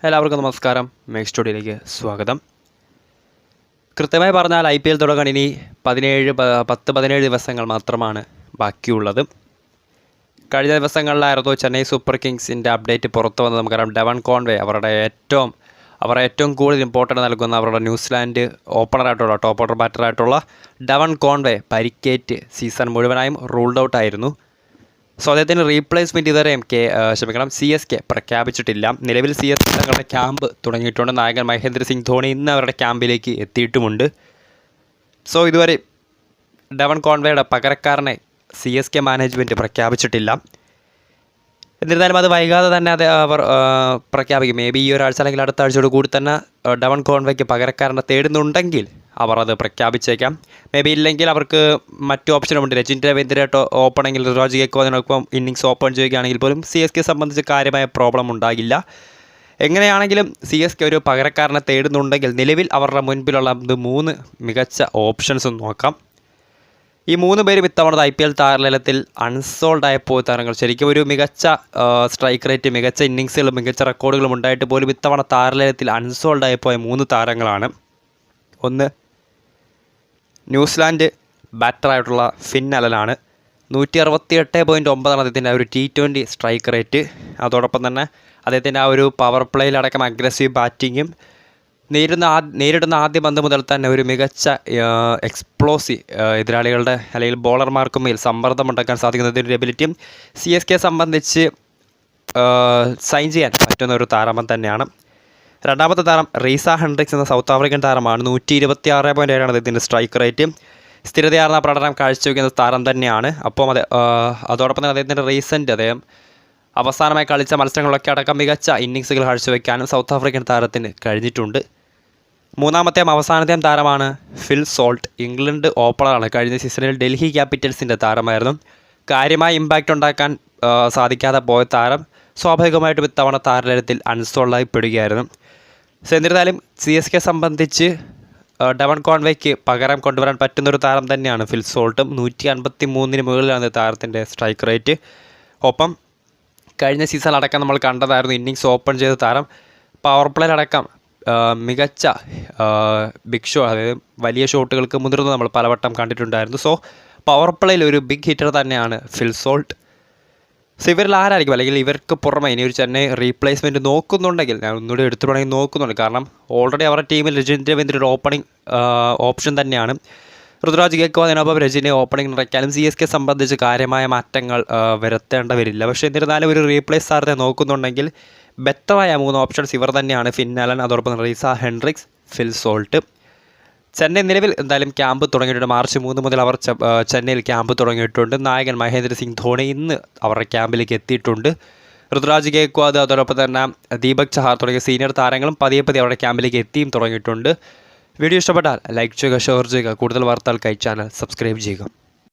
എല്ലാവർക്കും നമസ്കാരം. മേക്ക് സ്റ്റുഡിയോയിലേക്ക് സ്വാഗതം. കൃത്യമായി പറഞ്ഞാൽ IPL തുടങ്ങാൻ ഇനി 17 ദിവസങ്ങൾ മാത്രമാണ് ബാക്കിയുള്ളത്. കഴിഞ്ഞ ദിവസങ്ങളിലായിരുന്നു ചെന്നൈ സൂപ്പർ കിങ്സിൻ്റെ അപ്ഡേറ്റ് പുറത്തു വന്നത്. നമുക്കറിയാം, ഡെവൺ കോൺവേ അവർ ഏറ്റവും കൂടുതൽ ഇമ്പോർട്ടൻ്റ് നൽകുന്ന അവരുടെ ന്യൂസിലാൻഡ് ഓപ്പണറായിട്ടുള്ള ടോപ്പ് ഓർഡർ ബാറ്ററായിട്ടുള്ള ഡെവൺ കോൺവേ പരിക്കേറ്റ് സീസൺ മുഴുവനായും റൂൾഡ് ഔട്ട് ആയിരുന്നു. സോ അദ്ദേഹത്തിന് റീപ്ലേസ്മെൻറ്റ് ഇതുവരെയും CSK പ്രഖ്യാപിച്ചിട്ടില്ല. നിലവിൽ CSK തങ്ങളുടെ ക്യാമ്പ് തുടങ്ങിയിട്ടുണ്ട്. നായകൻ മഹേന്ദ്ര സിംഗ് ധോണി ഇന്ന് അവരുടെ ക്യാമ്പിലേക്ക് എത്തിയിട്ടുമുണ്ട്. സോ ഇതുവരെ ഡെവൺ കോൺവേയുടെ പകരക്കാരനെ CSK മാനേജ്മെൻറ്റ് പ്രഖ്യാപിച്ചിട്ടില്ല. എന്നിരുന്നാലും അത് വൈകാതെ തന്നെ അവർ പ്രഖ്യാപിക്കും. മേ ബി ഈ ഒരാഴ്ച അല്ലെങ്കിൽ അടുത്ത ആഴ്ചയോട് കൂടി തന്നെ ഡെവൺ കോൺവേക്ക് പകരക്കാരനെ തേടുന്നുണ്ടെങ്കിൽ അവർ അത് പ്രഖ്യാപിച്ചേക്കാം. മേ ബി ഇല്ലെങ്കിൽ അവർക്ക് മറ്റു ഓപ്ഷനുമുണ്ട്. രജിൻ രവീന്ദ്രയായിട്ട് ഓപ്പണെങ്കിൽ ഋതുരാജ് ഗെയ്ക്വാദിനൊപ്പം ഇന്നിങ്സ് ഓപ്പൺ ചെയ്യുകയാണെങ്കിൽ പോലും CSK സംബന്ധിച്ച് കാര്യമായ പ്രോബ്ലം ഉണ്ടാകില്ല. എങ്ങനെയാണെങ്കിലും CSK ഒരു പകരക്കാരനെ തേടുന്നുണ്ടെങ്കിൽ നിലവിൽ അവരുടെ മുൻപിലുള്ള 3 മികച്ച ഓപ്ഷൻസ് നോക്കാം. ഈ 3 പേരും ഇത്തവണത്തെ IPL താരലേലത്തിൽ അൺസോൾഡ് ആയപ്പോൾ താരങ്ങൾ ശരിക്കും ഒരു മികച്ച സ്ട്രൈക്ക് റേറ്റ്, മികച്ച ഇന്നിങ്സുകളും മികച്ച റെക്കോർഡുകളും ഉണ്ടായിട്ട് പോലും ഇത്തവണ താരലേലത്തിൽ അൺസോൾഡ് ആയപ്പോയ 3 താരങ്ങളാണ്. ഒന്ന്, ന്യൂസിലാൻഡ് ബാറ്ററായിട്ടുള്ള ഫിൻ അലനാണ്. 168.9 അദ്ദേഹത്തിൻ്റെ ഒരു T20 സ്ട്രൈക്ക് റേറ്റ്. അതോടൊപ്പം തന്നെ അദ്ദേഹത്തിൻ്റെ ആ ഒരു പവർ പ്ലേയിലടക്കം അഗ്രസീവ് ബാറ്റിങ്ങും നേരിടുന്ന ആദ്യ പന്ത് മുതൽ തന്നെ ഒരു മികച്ച എക്സ്പ്ലോസീവ് എതിരാളികളുടെ അല്ലെങ്കിൽ ബോളർമാർക്കും മേൽ സമ്മർദ്ദമുണ്ടാക്കാൻ സാധിക്കുന്നതിൻ്റെ എബിലിറ്റിയും CSK സംബന്ധിച്ച് സൈൻ ചെയ്യാൻ പറ്റുന്ന ഒരു താരം തന്നെയാണ്. രണ്ടാമത്തെ താരം റീസ ഹെൻഡ്രിക്സ് എന്ന സൗത്ത് ആഫ്രിക്കൻ താരമാണ്. 126.7 അദ്ദേഹത്തിൻ്റെ സ്ട്രൈക്ക് റേറ്റ്. സ്ഥിരതയാർന്ന പ്രകടനം കാഴ്ചവെക്കുന്ന താരം തന്നെയാണ്. അപ്പം അതോടൊപ്പം തന്നെ അദ്ദേഹത്തിൻ്റെ അദ്ദേഹം അവസാനമായി കളിച്ച മത്സരങ്ങളിലൊക്കെ അടക്കം മികച്ച ഇന്നിങ്സുകൾ കാഴ്ചവെക്കാനും സൗത്ത് ആഫ്രിക്കൻ താരത്തിന് കഴിഞ്ഞിട്ടുണ്ട്. മൂന്നാമത്തെയും അവസാനത്തെയും താരമാണ് ഫിൽ സോൾട്ട്. ഇംഗ്ലണ്ട് ഓപ്പണറാണ്. കഴിഞ്ഞ സീസണിൽ ഡൽഹി ക്യാപിറ്റൽസിൻ്റെ താരമായിരുന്നു. കാര്യമായ ഇമ്പാക്റ്റ് ഉണ്ടാക്കാൻ സാധിക്കാതെ പോയ താരം സ്വാഭാവികമായിട്ടും ഇത്തവണ താരലേലത്തിൽ അൺസോൾഡായി പെടുകയായിരുന്നു. സോ എന്നിരുന്നാലും CSK സംബന്ധിച്ച് ഡെവൺ കോൺവേക്ക് പകരം കൊണ്ടുവരാൻ പറ്റുന്നൊരു താരം തന്നെയാണ് ഫിൽ സോൾട്ടും. 153 മുകളിലാണ് താരത്തിൻ്റെ സ്ട്രൈക്ക് റേറ്റ്. ഒപ്പം കഴിഞ്ഞ സീസൺ അടക്കം നമ്മൾ കണ്ടതായിരുന്നു ഇന്നിങ്സ് ഓപ്പൺ ചെയ്ത താരം. പവർ പ്ലേയിലടക്കം മികച്ച ബിഗ് ഷോ, അതായത് വലിയ ഷോട്ടുകൾക്ക് മുതിർന്ന് നമ്മൾ പലവട്ടം കണ്ടിട്ടുണ്ടായിരുന്നു. സോ പവർ പ്ലേയിൽ ഒരു ബിഗ് ഹിറ്റർ തന്നെയാണ് ഫിൽ സോൾട്ട്. സോ ഇവരിൽ ആരായിരിക്കും, അല്ലെങ്കിൽ ഇവർക്ക് പുറമെ ഇനി ഒരു ചെന്നൈ റീപ്ലേസ്മെൻറ്റ് നോക്കുന്നുണ്ടെങ്കിൽ, ഞാൻ ഒന്നുകൂടി എടുത്തുകൊണ്ടെങ്കിൽ നോക്കുന്നുണ്ട്. കാരണം ഓൾറെഡി അവരുടെ ടീമിൽ രജിൻ രവീന്ദ്ര ഒരു ഓപ്പണിംഗ് ഓപ്ഷൻ തന്നെയാണ്. ഋതുരാജ് ഗെയ്ക്വാദിനൊപ്പം രജിനെ ഓപ്പണിംഗ് നിറയ്ക്കാനും CSK സംബന്ധിച്ച് കാര്യമായ മാറ്റങ്ങൾ വരുത്തേണ്ട വരില്ല. പക്ഷേ എന്നിരുന്നാലും ഒരു റീപ്ലേസ് താരത്തെ നോക്കുന്നുണ്ടെങ്കിൽ ബെറ്ററായ 3 ഓപ്ഷൻസ് ഇവർ തന്നെയാണ്. ഫിൻ അലൻ, അതോടൊപ്പം Reeza Hendricks, Phil Salt. Chennai നിലവിൽ എന്തായാലും ക്യാമ്പ് തുടങ്ങിയിട്ടുണ്ട്. മാർച്ച് 3 മുതൽ അവർ ചെന്നൈയിൽ ക്യാമ്പ് തുടങ്ങിയിട്ടുണ്ട്. നായകൻ മഹേന്ദ്ര സിംഗ് ധോണി ഇന്ന് അവരുടെ ക്യാമ്പിലേക്ക് എത്തിയിട്ടുണ്ട്. ഋതുരാജ് ഗെയ്ക്വാദ്, അതോടൊപ്പം തന്നെ ദീപക് ചഹാർ തുടങ്ങിയ സീനിയർ താരങ്ങളും പതിയെ അവരുടെ ക്യാമ്പിലേക്ക് എത്തിയും തുടങ്ങിയിട്ടുണ്ട്. വീഡിയോ ഇഷ്ടപ്പെട്ടാൽ ലൈക്ക് ചെയ്യുക, ഷെയർ ചെയ്യുക. കൂടുതൽ വാർത്തകൾക്കായി ചാനൽ സബ്സ്ക്രൈബ് ചെയ്യുക.